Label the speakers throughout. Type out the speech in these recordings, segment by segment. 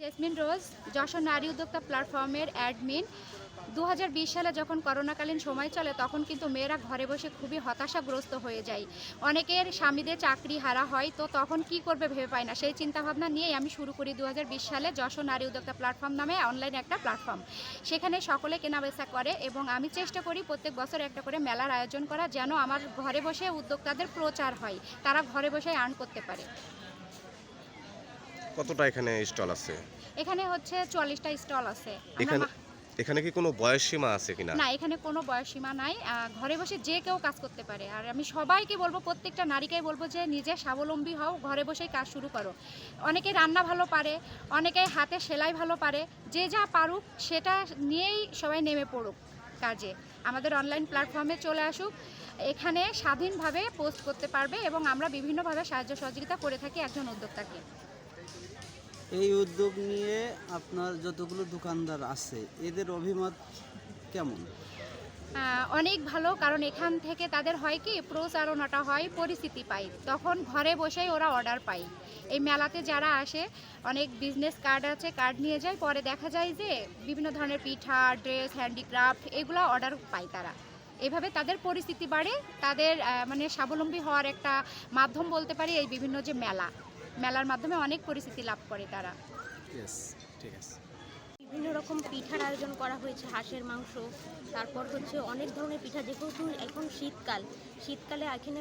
Speaker 1: Jasmine রোজ, যশোর নারী উদ্যোক্তা প্ল্যাটফর্মের অ্যাডমিন। 2020 সালে যখন করোনাকালীন সময় চলে তখন কিন্তু মেয়েরা ঘরে বসে খুবই হতাশাগ্রস্ত হয়ে যায়। অনেকের স্বামীদের চাকরি হারা হয়, তো তখন কি করবে ভেবে পায় না। সেই চিন্তাভাবনা নিয়েই আমি শুরু করি 2020 সালে যশোর নারী উদ্যোক্তা প্ল্যাটফর্ম নামে অনলাইন একটা প্ল্যাটফর্ম। সেখানে সকলে কেনাবেচা করে এবং আমি চেষ্টা করি প্রত্যেক বছর একটা করে মেলার আয়োজন করা, যেন আমার ঘরে বসে উদ্যোক্তাদের প্রচার হয়, তারা ঘরে বসে আর্ন করতে পারে।
Speaker 2: কতটা এখানে স্টল আছে?
Speaker 1: এখানে হচ্ছে 44টা স্টল আছে।
Speaker 2: এখানে এখানে কি কোনো বয়স সীমা আছে কিনা?
Speaker 1: না, এখানে কোনো বয়স সীমা নাই। ঘরে বসে যে কেউ কাজ করতে পারে। আর আমি সবাইকে বলবো, প্রত্যেকটা নারীকেই বলবো যে নিজে স্বাবলম্বী হও, ঘরে বসেই কাজ শুরু করো। অনেকে রান্না ভালো পারে, অনেকে হাতে সেলাই ভালো পারে, যে যা পারুক সেটা নিয়েই সবাই নেমে পড়ুক কাজে। আমাদের অনলাইন প্ল্যাটফর্মে চলে আসুক, এখানে স্বাধীনভাবে পোস্ট করতে পারবে এবং আমরা বিভিন্নভাবে সাহায্য সহযোগিতা করে থাকি একজন উদ্যোক্তাকে।
Speaker 3: এই উদ্যোগ নিয়ে আপনার যতগুলো দোকানদার আছে এদের অভিমত কেমন?
Speaker 1: অনেক ভালো, কারণ এখান থেকে তাদের হয় কি প্রচারণাটা হয়, পরিচিতি পায়, তখন ঘরে বসেই ওরা অর্ডার পায়। এই মেলাতে যারা আসে অনেক বিজনেস কার্ড আছে, কার্ড নিয়ে যায়, পরে দেখা যায় যে বিভিন্ন ধরনের পিঠা, ড্রেস, হ্যান্ডিক্রাফট এগুলো অর্ডার পায় তারা। এভাবে তাদের পরিচিতি বাড়ে, তাদের মানে স্বাবলম্বী হওয়ার একটা মাধ্যম বলতে পারি এই বিভিন্ন যে মেলার মাধ্যমে অনেক পরিচিতি লাভ করে তারা।
Speaker 3: ঠিক আছে।
Speaker 4: বিভিন্ন রকম পিঠার আয়োজন করা হয়েছে, হাঁসের মাংস, তারপর হচ্ছে অনেক ধরনের পিঠা। যেহেতু এখন শীতকালে এখানে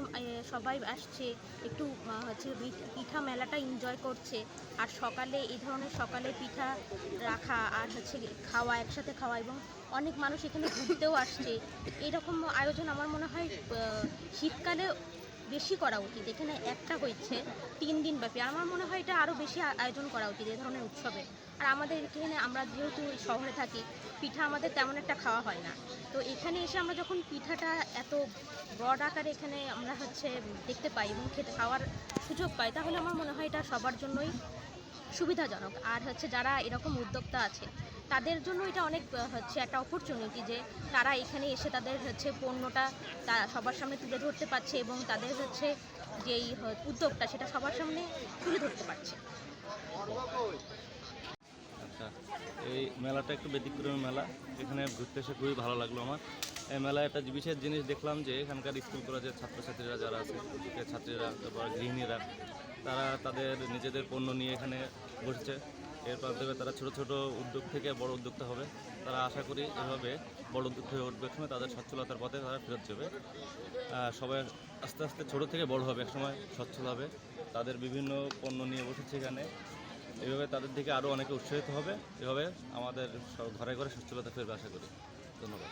Speaker 4: সবাই আসছে একটু হচ্ছে পিঠা মেলাটা এনজয় করছে। আর সকালে এই ধরনের সকালে পিঠা রাখা আর হচ্ছে খাওয়া, একসাথে খাওয়া, এবং অনেক মানুষ এখানে ঘুরতেও আসছে। এইরকম আয়োজন আমার মনে হয় শীতকালে বেশি করা উচিত। এখানে একটা হচ্ছে 3 দিন ব্যাপী, আমার মনে হয় এটা আরও বেশি আয়োজন করা উচিত এই ধরনের উৎসবে। আর আমাদের এখানে আমরা যেহেতু শহরে থাকি, পিঠা আমাদের তেমন একটা খাওয়া হয় না, তো এখানে এসে আমরা যখন পিঠাটা এত বড় আকারে এখানে আমরা হচ্ছে দেখতে পাই এবং খাওয়ার সুযোগ পাই, তাহলে আমার মনে হয় এটা সবার জন্যই সুবিধাজনক। আর হচ্ছে যারা এরকম উদ্যোক্তা আছে তাদের জন্য এটা অনেক হচ্ছে একটা অপরচুনিটি যে তারা এখানে এসে তাদের হচ্ছে পণ্যটা তারা সবার সামনে তুলে ধরতে পারছে এবং তাদের হচ্ছে যেই উদ্যোগটা সেটা সবার সামনে তুলে ধরতে পারছে।
Speaker 5: আচ্ছা, এই মেলাটা একটু ব্যতিক্রমী মেলা, এখানে ঘুরতে এসে খুবই ভালো লাগলো আমার। এই মেলায় একটা বিশেষ জিনিস দেখলাম যে এখানকার স্কুল কলেজের ছাত্রছাত্রীরা যারা আছে, ছাত্রীরা, তারপর গৃহিণীরা, তারা তাদের নিজেদের পণ্য নিয়ে এখানে বসছে। এর মাধ্যমে তারা ছোট ছোট উদ্যোগ থেকে বড় উদ্যোক্তা হবে। তারা আশা করি এভাবে বড় উদ্যোগ হয়ে উঠবে, সময় তাদের সচ্ছলতার পথে তারা ফেরত যাবে। সবাই আস্তে আস্তে ছোট থেকে বড় হবে, একসময় সচ্ছল হবে। তাদের বিভিন্ন পণ্য নিয়ে বসেছে এখানে, এভাবে তাদের দিকে আরও অনেকে উৎসাহিত হবে। এভাবে আমাদের ঘরে ঘরে সচ্ছলতা ফিরবে আশা করি। ধন্যবাদ।